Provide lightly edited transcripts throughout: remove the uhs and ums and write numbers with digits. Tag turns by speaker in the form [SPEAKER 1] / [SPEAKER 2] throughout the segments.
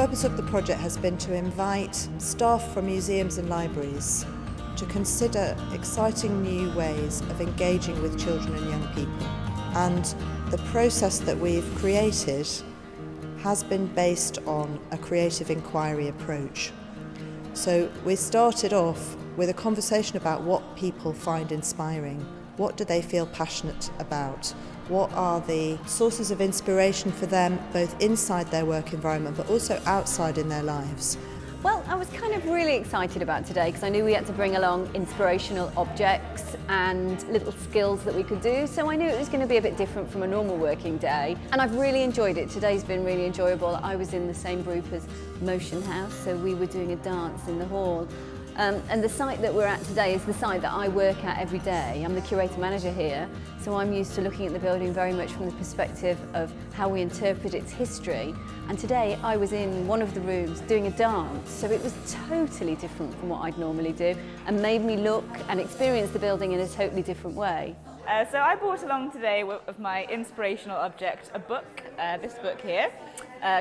[SPEAKER 1] purpose of the project has been to invite staff from museums and libraries to consider exciting new ways of engaging with children and young people. And the process that we've created has been based on a creative inquiry approach. So we started off with a conversation about what people find inspiring. What do they feel passionate about? What are the sources of inspiration for them, both inside their work environment but also outside in their lives?
[SPEAKER 2] Well, I was kind of really excited about today because I knew we had to bring along inspirational objects and little skills that we could do, so I knew it was going to be a bit different from a normal working day, and I've really enjoyed it. Today's been really enjoyable. I was in the same group as Motion House, so we were doing a dance in the hall. And the site that we're at today is the site that I work at every day. I'm the curator manager here, so I'm used to looking at the building very much from the perspective of how we interpret its history. And today I was in one of the rooms doing a dance, so it was totally different from what I'd normally do and made me look and experience the building in a totally different way.
[SPEAKER 3] So I brought along today of my inspirational object, a book, this book here,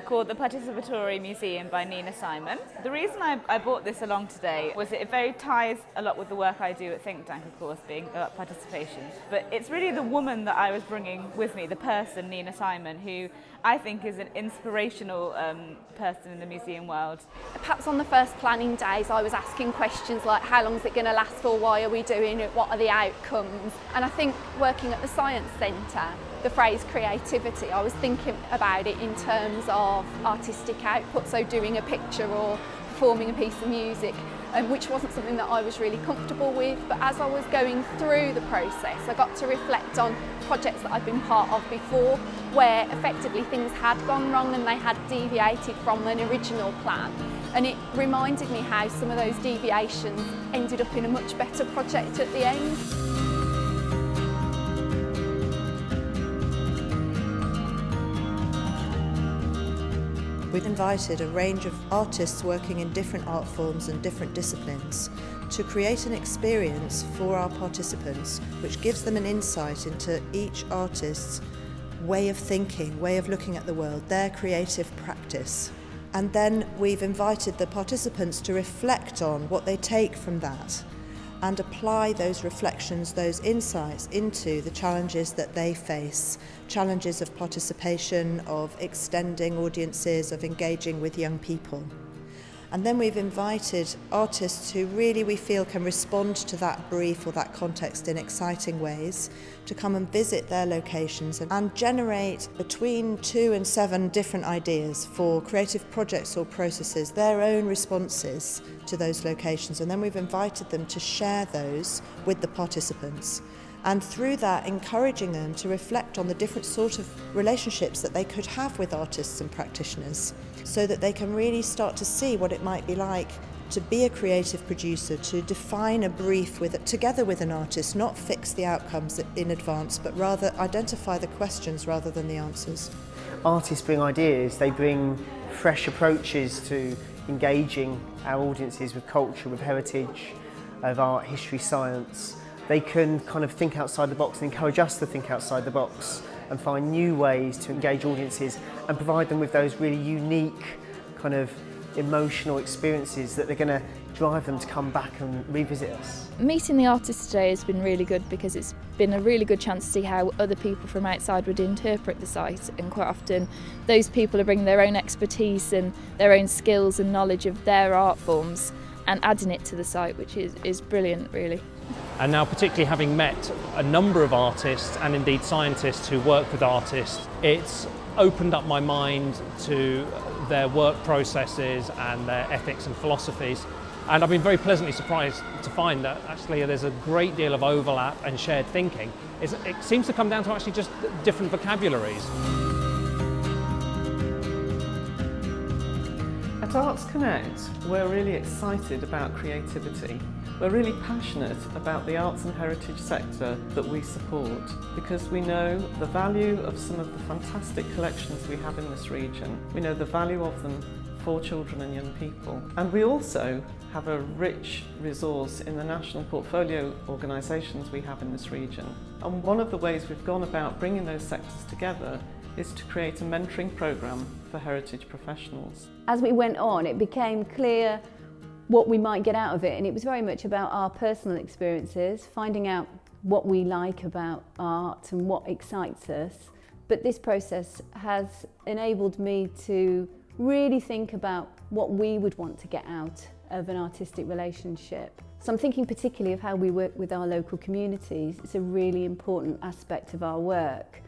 [SPEAKER 3] called The Participatory Museum by Nina Simon. The reason I brought this along today was it very ties a lot with the work I do at Think Tank, of course, being about participation. But it's really the woman that I was bringing with me, the person, Nina Simon, who I think is an inspirational person in the museum world.
[SPEAKER 4] Perhaps on the first planning days I was asking questions like how long is it going to last for, why are we doing it, what are the outcomes? And I think working at the Science Centre, the phrase creativity, I was thinking about it in terms of artistic output, so doing a picture or performing a piece of music, which wasn't something that I was really comfortable with. But as I was going through the process, I got to reflect on projects that I'd been part of before, where effectively things had gone wrong and they had deviated from an original plan. And it reminded me how some of those deviations ended up in a much better project at the end.
[SPEAKER 1] We've invited a range of artists working in different art forms and different disciplines to create an experience for our participants which gives them an insight into each artist's way of thinking, way of looking at the world, their creative practice. And then we've invited the participants to reflect on what they take from that and apply those reflections, those insights into the challenges that they face, challenges of participation, of extending audiences, of engaging with young people. And then we've invited artists who really we feel can respond to that brief or that context in exciting ways to come and visit their locations and generate between 2 and 7 different ideas for creative projects or processes, their own responses to those locations. And then we've invited them to share those with the participants. And through that, encouraging them to reflect on the different sort of relationships that they could have with artists and practitioners, so that they can really start to see what it might be like to be a creative producer, to define a brief together with an artist, not fix the outcomes in advance, but rather identify the questions rather than the answers.
[SPEAKER 5] Artists bring ideas, they bring fresh approaches to engaging our audiences with culture, with heritage, of art, history, science. They can kind of think outside the box and encourage us to think outside the box and find new ways to engage audiences and provide them with those really unique kind of emotional experiences that they're going to drive them to come back and revisit us.
[SPEAKER 6] Meeting the artists today has been really good because it's been a really good chance to see how other people from outside would interpret the site, and quite often those people are bringing their own expertise and their own skills and knowledge of their art forms and adding it to the site, which is brilliant really.
[SPEAKER 7] And now, particularly having met a number of artists and indeed scientists who work with artists, it's opened up my mind to their work processes and their ethics and philosophies. And I've been very pleasantly surprised to find that actually there's a great deal of overlap and shared thinking. It seems to come down to actually just different vocabularies.
[SPEAKER 8] At Arts Connect, we're really excited about creativity. We're really passionate about the arts and heritage sector that we support because we know the value of some of the fantastic collections we have in this region. We know the value of them for children and young people. And we also have a rich resource in the national portfolio organisations we have in this region. And one of the ways we've gone about bringing those sectors together is to create a mentoring programme for heritage professionals.
[SPEAKER 2] As we went on, it became clear what we might get out of it, and it was very much about our personal experiences, finding out what we like about art and what excites us. But this process has enabled me to really think about what we would want to get out of an artistic relationship. So I'm thinking particularly of how we work with our local communities. It's a really important aspect of our work.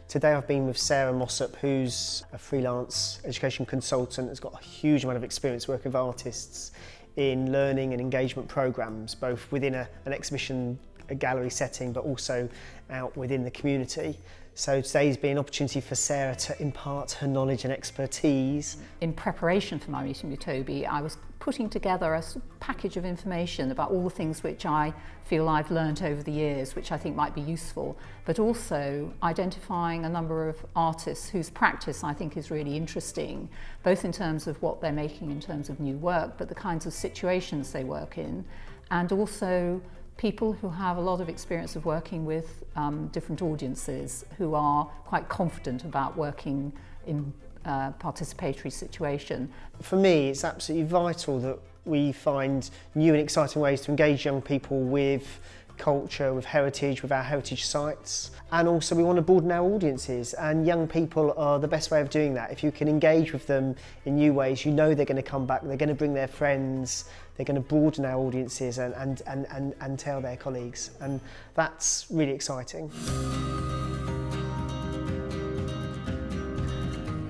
[SPEAKER 5] Today I've been with Sarah Mossop, who's a freelance education consultant, has got a huge amount of experience working with artists in learning and engagement programmes, both within an exhibition, a gallery setting, but also out within the community. So today's been an opportunity for Sarah to impart her knowledge and expertise.
[SPEAKER 9] In preparation for my meeting with Toby, I was putting together a package of information about all the things which I feel I've learnt over the years, which I think might be useful, but also identifying a number of artists whose practice I think is really interesting, both in terms of what they're making in terms of new work, but the kinds of situations they work in, and also people who have a lot of experience of working with different audiences, who are quite confident about working in a participatory situation. For me, it's absolutely vital that we find new and exciting ways to engage young people with culture, with heritage, with our heritage sites. And also we want to broaden our audiences, and young people are the best way of doing that. If you can engage with them in new ways, you know they're going to come back, they're going to bring their friends, they're going to broaden our audiences and tell their colleagues, and that's really exciting.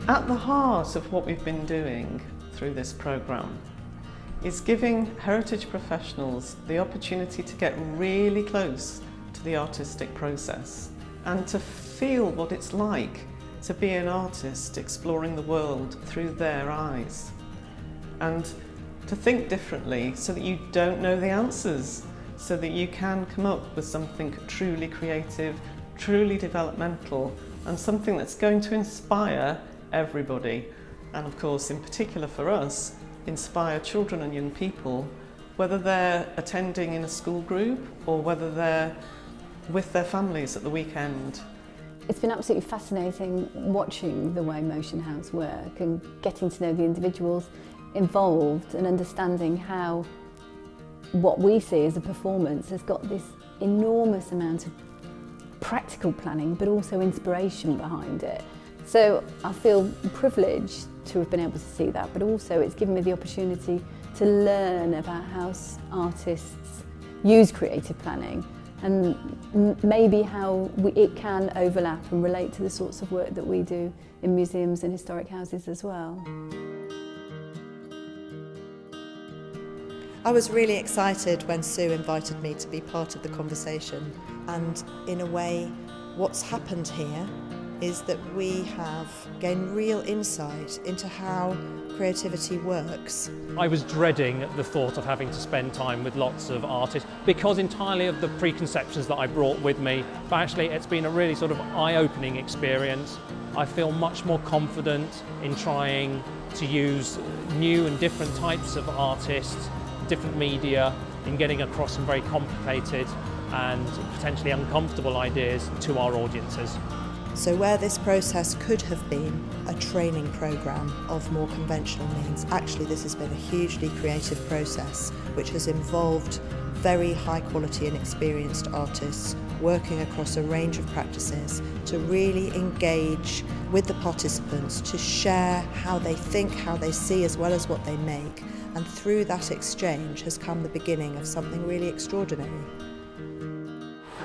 [SPEAKER 8] At the heart of what we've been doing through this programme is giving heritage professionals the opportunity to get really close to the artistic process and to feel what it's like to be an artist exploring the world through their eyes, and to think differently so that you don't know the answers, so that you can come up with something truly creative, truly developmental, and something that's going to inspire everybody, and of course in particular for us, inspire children and young people, whether they're attending in a school group or whether they're with their families at the weekend.
[SPEAKER 2] It's been absolutely fascinating watching the way Motion House work and getting to know the individuals involved and understanding how what we see as a performance has got this enormous amount of practical planning but also inspiration behind it. So I feel privileged to have been able to see that, but also it's given me the opportunity to learn about how artists use creative planning and maybe how it can overlap and relate to the sorts of work that we do in museums and historic houses as well.
[SPEAKER 1] I was really excited when Sue invited me to be part of the conversation, and in a way what's happened here is that we have gained real insight into how creativity works.
[SPEAKER 7] I was dreading the thought of having to spend time with lots of artists because entirely of the preconceptions that I brought with me, but actually it's been a really sort of eye-opening experience. I feel much more confident in trying to use new and different types of artists, different media, in getting across some very complicated and potentially uncomfortable ideas to our audiences.
[SPEAKER 1] So where this process could have been a training programme of more conventional means, actually this has been a hugely creative process which has involved very high quality and experienced artists working across a range of practices to really engage with the participants, to share how they think, how they see, as well as what they make. And through that exchange has come the beginning of something really extraordinary.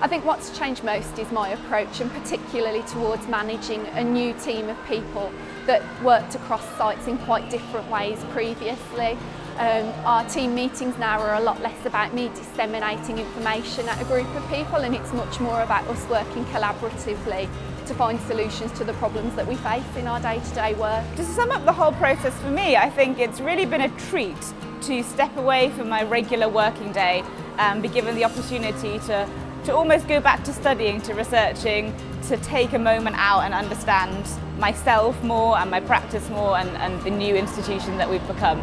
[SPEAKER 4] I think what's changed most is my approach, and particularly towards managing a new team of people that worked across sites in quite different ways previously. Our team meetings now are a lot less about me disseminating information at a group of people, and it's much more about us working collaboratively to find solutions to the problems that we face in our day-to-day work.
[SPEAKER 3] To sum up the whole process for me, I think it's really been a treat to step away from my regular working day and be given the opportunity to almost go back to studying, to researching, to take a moment out and understand myself more and my practice more and the new institution that we've become.